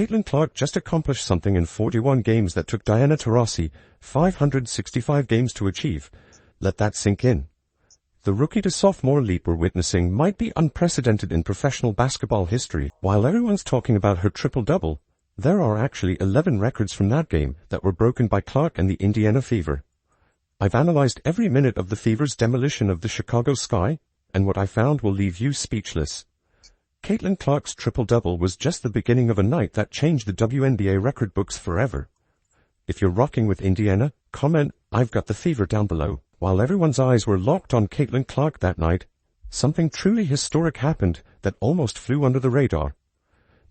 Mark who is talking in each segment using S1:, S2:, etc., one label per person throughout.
S1: Caitlin Clark just accomplished something in 41 games that took Diana Taurasi 565 games to achieve. Let that sink in. The rookie-to-sophomore leap we're witnessing might be unprecedented in professional basketball history. While everyone's talking about her triple-double, there are actually 11 records from that game that were broken by Clark and the Indiana Fever. I've analyzed every minute of the Fever's demolition of the Chicago Sky, and what I found will leave you speechless. Caitlin Clark's triple-double was just the beginning of a night that changed the WNBA record books forever. If you're rocking with Indiana, comment, "I've got the Fever" down below. While everyone's eyes were locked on Caitlin Clark that night, something truly historic happened that almost flew under the radar.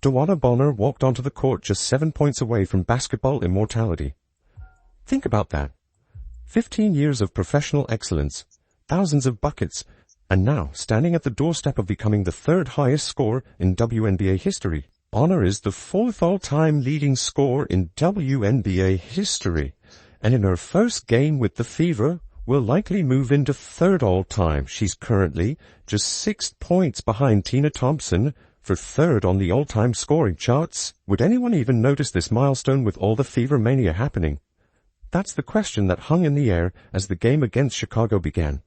S1: DeWanna Bonner walked onto the court just 7 points away from basketball immortality. Think about that. 15 years of professional excellence, thousands of buckets, and now standing at the doorstep of becoming the third highest scorer in WNBA history. Bonner is the fourth all-time leading scorer in WNBA history, and in her first game with the Fever, will likely move into third all-time. She's currently just 6 points behind Tina Thompson for third on the all-time scoring charts. Would anyone even notice this milestone with all the Fever mania happening? That's the question that hung in the air as the game against Chicago began.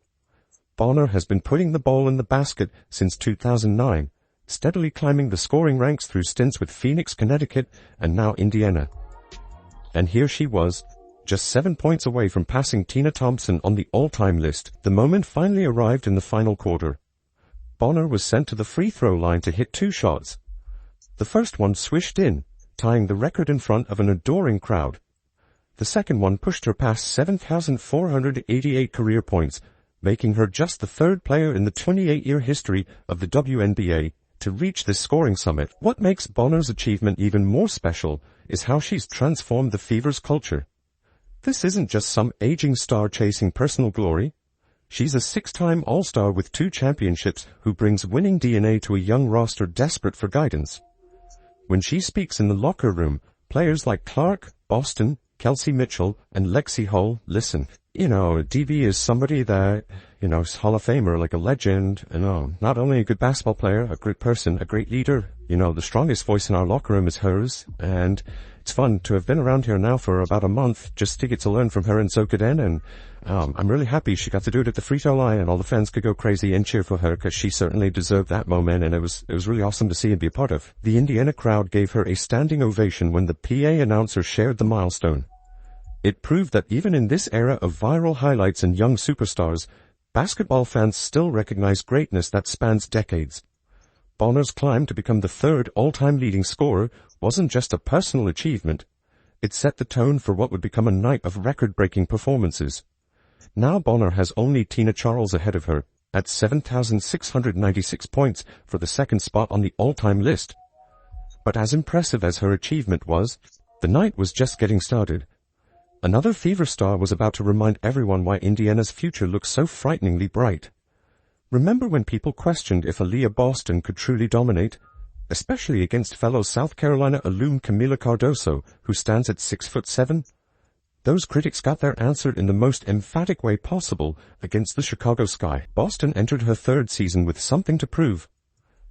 S1: Bonner has been putting the ball in the basket since 2009, steadily climbing the scoring ranks through stints with Phoenix, Connecticut, and now Indiana. And here she was, just 7 points away from passing Tina Thompson on the all-time list. The moment finally arrived in the final quarter. Bonner was sent to the free throw line to hit 2 shots. The first one swished in, tying the record in front of an adoring crowd. The second one pushed her past 7,488 career points, making her just the third player in the 28-year history of the WNBA to reach this scoring summit. What makes Bonner's achievement even more special is how she's transformed the Fever's culture. This isn't just some aging star chasing personal glory. She's a 6-time All-Star with 2 championships who brings winning DNA to a young roster desperate for guidance. When she speaks in the locker room, players like Clark, Boston, Kelsey Mitchell, and Lexi Hull listen. A DB is somebody that, is Hall of Famer, like a legend, not only a good basketball player, a great person, a great leader. The strongest voice in our locker room is hers, and it's fun to have been around here now for about a month just to get to learn from her and soak it in, and I'm really happy she got to do it at the free throw line and all the fans could go crazy and cheer for her because she certainly deserved that moment, and it was really awesome to see and be a part of. The Indiana crowd gave her a standing ovation when the PA announcer shared the milestone. It proved that even in this era of viral highlights and young superstars, basketball fans still recognize greatness that spans decades. Bonner's climb to become the third all-time leading scorer wasn't just a personal achievement. It set the tone for what would become a night of record-breaking performances. Now Bonner has only Tina Charles ahead of her, at 7,696 points for the second spot on the all-time list. But as impressive as her achievement was, the night was just getting started. Another Fever star was about to remind everyone why Indiana's future looks so frighteningly bright. Remember when people questioned if Aaliyah Boston could truly dominate, especially against fellow South Carolina alum Camila Cardoso, who stands at 6'7"? Those critics got their answer in the most emphatic way possible against the Chicago Sky. Boston entered her third season with something to prove.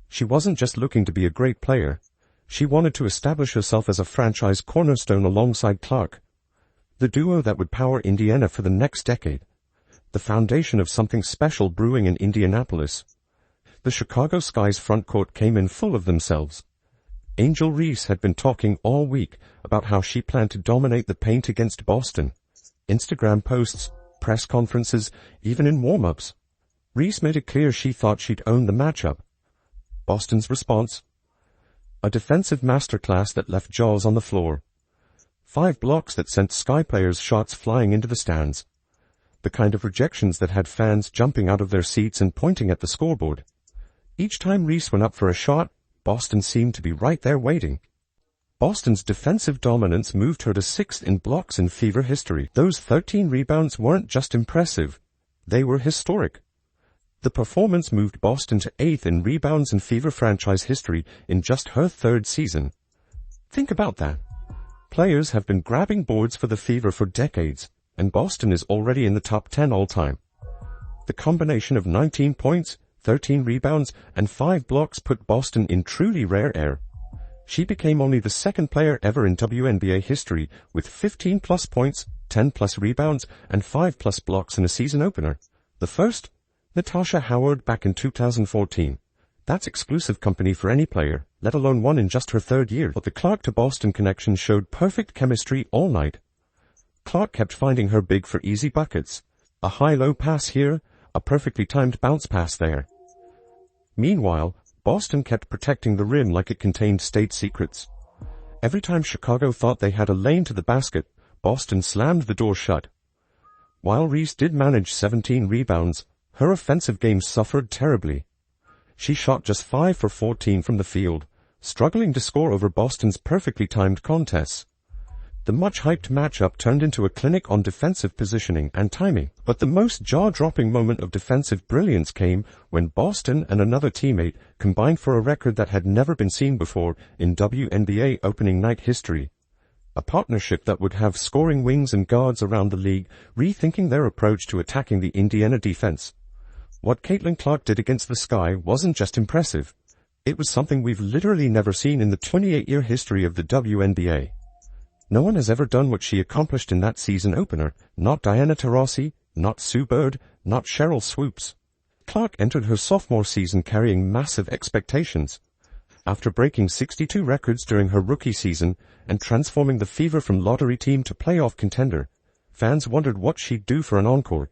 S1: She wasn't just looking to be a great player. She wanted to establish herself as a franchise cornerstone alongside Clark. The duo that would power Indiana for the next decade. The foundation of something special brewing in Indianapolis. The Chicago Sky's front court came in full of themselves. Angel Reese had been talking all week about how she planned to dominate the paint against Boston. Instagram posts, press conferences, even in warm-ups. Reese made it clear she thought she'd own the matchup. Boston's response? A defensive masterclass that left jaws on the floor. 5 blocks that sent Sky players' shots flying into the stands. The kind of rejections that had fans jumping out of their seats and pointing at the scoreboard. Each time Reese went up for a shot, Boston seemed to be right there waiting. Boston's defensive dominance moved her to 6th in blocks in Fever history. Those 13 rebounds weren't just impressive, they were historic. The performance moved Boston to 8th in rebounds in Fever franchise history in just her third season. Think about that. Players have been grabbing boards for the Fever for decades, and Boston is already in the top 10 all-time. The combination of 19 points, 13 rebounds, and 5 blocks put Boston in truly rare air. She became only the second player ever in WNBA history with 15+ points, 10+ rebounds, and 5+ blocks in a season opener. The first? Natasha Howard back in 2014. That's exclusive company for any player, let alone one in just her third year. But the Clark to Boston connection showed perfect chemistry all night. Clark kept finding her big for easy buckets. A high-low pass here, a perfectly timed bounce pass there. Meanwhile, Boston kept protecting the rim like it contained state secrets. Every time Chicago thought they had a lane to the basket, Boston slammed the door shut. While Reese did manage 17 rebounds, her offensive game suffered terribly. She shot just 5 for 14 from the field, struggling to score over Boston's perfectly timed contests. The much-hyped matchup turned into a clinic on defensive positioning and timing, but the most jaw-dropping moment of defensive brilliance came when Boston and another teammate combined for a record that had never been seen before in WNBA opening night history. A partnership that would have scoring wings and guards around the league rethinking their approach to attacking the Indiana defense. What Caitlin Clark did against the Sky wasn't just impressive. It was something we've literally never seen in the 28-year history of the WNBA. No one has ever done what she accomplished in that season opener, not Diana Taurasi, not Sue Bird, not Cheryl Swoops. Clark entered her sophomore season carrying massive expectations. After breaking 62 records during her rookie season and transforming the Fever from lottery team to playoff contender, fans wondered what she'd do for an encore.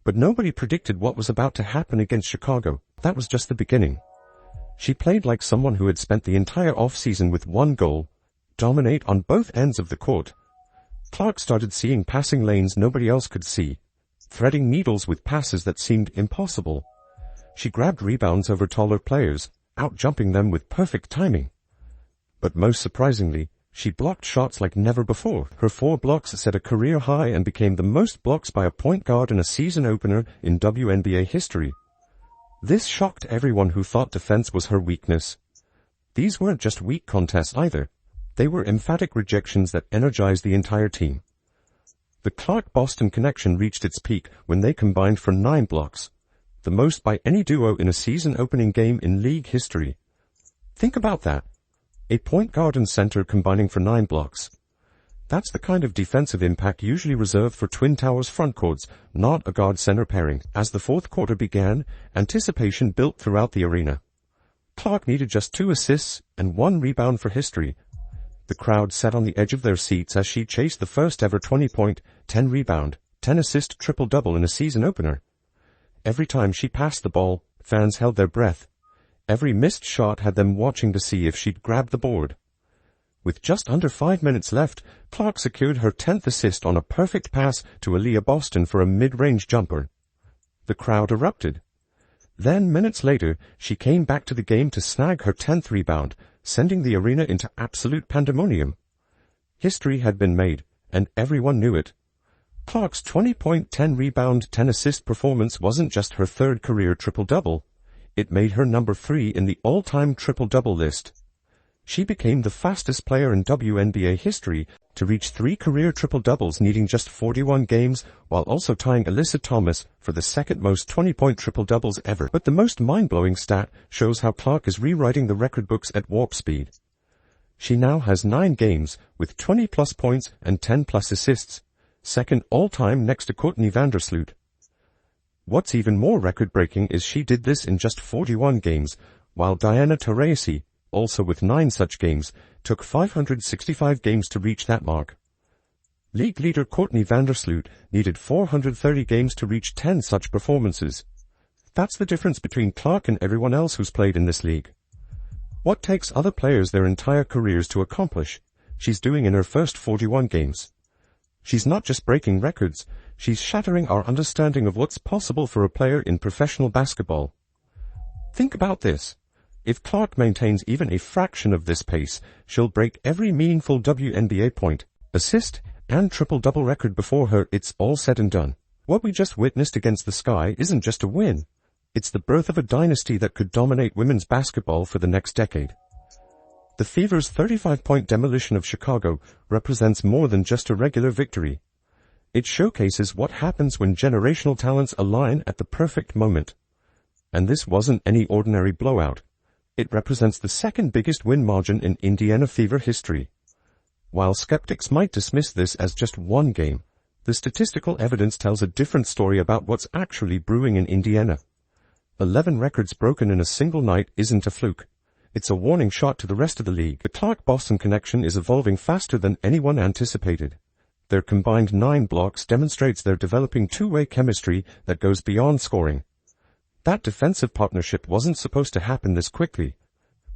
S1: But nobody predicted what was about to happen against Chicago. That was just the beginning. She played like someone who had spent the entire offseason with one goal: dominate on both ends of the court. Clark started seeing passing lanes nobody else could see, threading needles with passes that seemed impossible. She grabbed rebounds over taller players, out-jumping them with perfect timing. But most surprisingly, she blocked shots like never before. Her 4 blocks set a career high and became the most blocks by a point guard in a season opener in WNBA history. This shocked everyone who thought defense was her weakness. These weren't just weak contests either. They were emphatic rejections that energized the entire team. The Clark-Boston connection reached its peak when they combined for 9 blocks, the most by any duo in a season-opening game in league history. Think about that. A point guard and center combining for 9 blocks. That's the kind of defensive impact usually reserved for Twin Towers frontcourts, not a guard-center pairing. As the fourth quarter began, anticipation built throughout the arena. Clark needed just 2 assists and 1 rebound for history. The crowd sat on the edge of their seats as she chased the first-ever 20-point, 10-rebound, 10-assist triple-double in a season opener. Every time she passed the ball, fans held their breath. Every missed shot had them watching to see if she'd grab the board. With just under 5 minutes left, Clark secured her 10th assist on a perfect pass to Aaliyah Boston for a mid-range jumper. The crowd erupted. Then, minutes later, she came back to the game to snag her 10th rebound, sending the arena into absolute pandemonium. History had been made, and everyone knew it. Clark's 20-point, 10-rebound, 10-assist performance wasn't just her third career triple-double. It made her number 3 in the all-time triple-double list. She became the fastest player in WNBA history to reach 3 career triple-doubles needing just 41 games, while also tying Alyssa Thomas for the second most 20-point triple-doubles ever. But the most mind-blowing stat shows how Clark is rewriting the record books at warp speed. She now has 9 games with 20-plus points and 10-plus assists, second all-time next to Courtney Vandersloot. What's even more record-breaking is she did this in just 41 games, while Diana Taurasi, also with 9 such games, took 565 games to reach that mark. League leader Courtney Vandersloot needed 430 games to reach 10 such performances. That's the difference between Clark and everyone else who's played in this league. What takes other players their entire careers to accomplish, she's doing in her first 41 games. She's not just breaking records, she's shattering our understanding of what's possible for a player in professional basketball. Think about this. If Clark maintains even a fraction of this pace, she'll break every meaningful WNBA point, assist, and triple-double record before her. It's all said and done. What we just witnessed against the Sky isn't just a win. It's the birth of a dynasty that could dominate women's basketball for the next decade. The Fever's 35-point demolition of Chicago represents more than just a regular victory. It showcases what happens when generational talents align at the perfect moment. And this wasn't any ordinary blowout. It represents the second biggest win margin in Indiana Fever history. While skeptics might dismiss this as just one game, the statistical evidence tells a different story about what's actually brewing in Indiana. 11 records broken in a single night isn't a fluke. It's a warning shot to the rest of the league. The Clark-Boston connection is evolving faster than anyone anticipated. Their combined 9 blocks demonstrates their developing two-way chemistry that goes beyond scoring. That defensive partnership wasn't supposed to happen this quickly.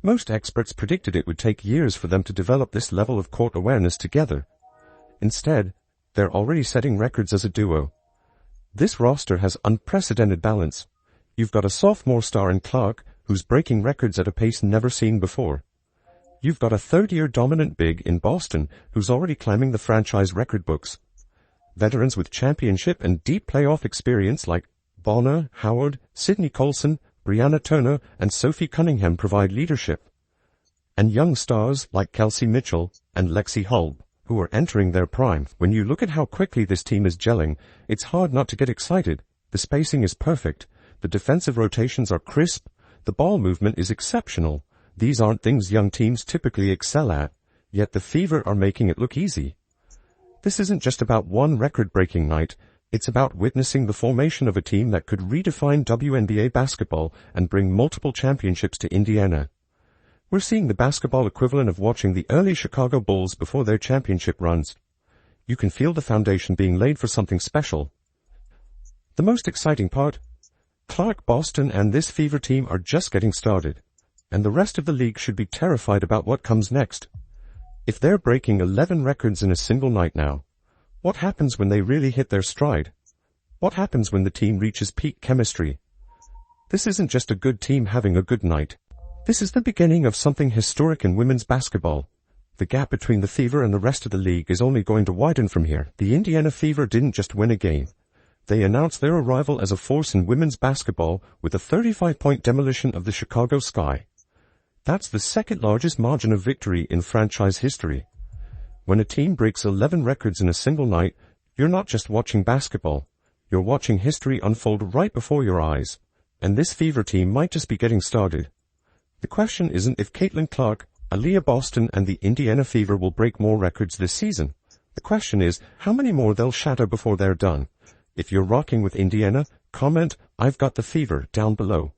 S1: Most experts predicted it would take years for them to develop this level of court awareness together. Instead, they're already setting records as a duo. This roster has unprecedented balance. You've got a sophomore star in Clark, who's breaking records at a pace never seen before. You've got a third-year dominant big in Boston, who's already climbing the franchise record books. Veterans with championship and deep playoff experience like Bonner, Howard, Sydney Colson, Brianna Turner, and Sophie Cunningham provide leadership. And young stars like Kelsey Mitchell and Lexi Hulb, who are entering their prime. When you look at how quickly this team is gelling, it's hard not to get excited. The spacing is perfect. The defensive rotations are crisp. The ball movement is exceptional. These aren't things young teams typically excel at, yet the Fever are making it look easy. This isn't just about one record-breaking night. It's about witnessing the formation of a team that could redefine WNBA basketball and bring multiple championships to Indiana. We're seeing the basketball equivalent of watching the early Chicago Bulls before their championship runs. You can feel the foundation being laid for something special. The most exciting part? Clark, Boston, and this Fever team are just getting started, and the rest of the league should be terrified about what comes next. If they're breaking 11 records in a single night now, what happens when they really hit their stride? What happens when the team reaches peak chemistry? This isn't just a good team having a good night. This is the beginning of something historic in women's basketball. The gap between the Fever and the rest of the league is only going to widen from here. The Indiana Fever didn't just win a game. They announced their arrival as a force in women's basketball with a 35-point demolition of the Chicago Sky. That's the second largest margin of victory in franchise history. When a team breaks 11 records in a single night, you're not just watching basketball. You're watching history unfold right before your eyes. And this Fever team might just be getting started. The question isn't if Caitlin Clark, Aaliyah Boston, and the Indiana Fever will break more records this season. The question is how many more they'll shatter before they're done. If you're rocking with Indiana, comment, "I've got the Fever," down below.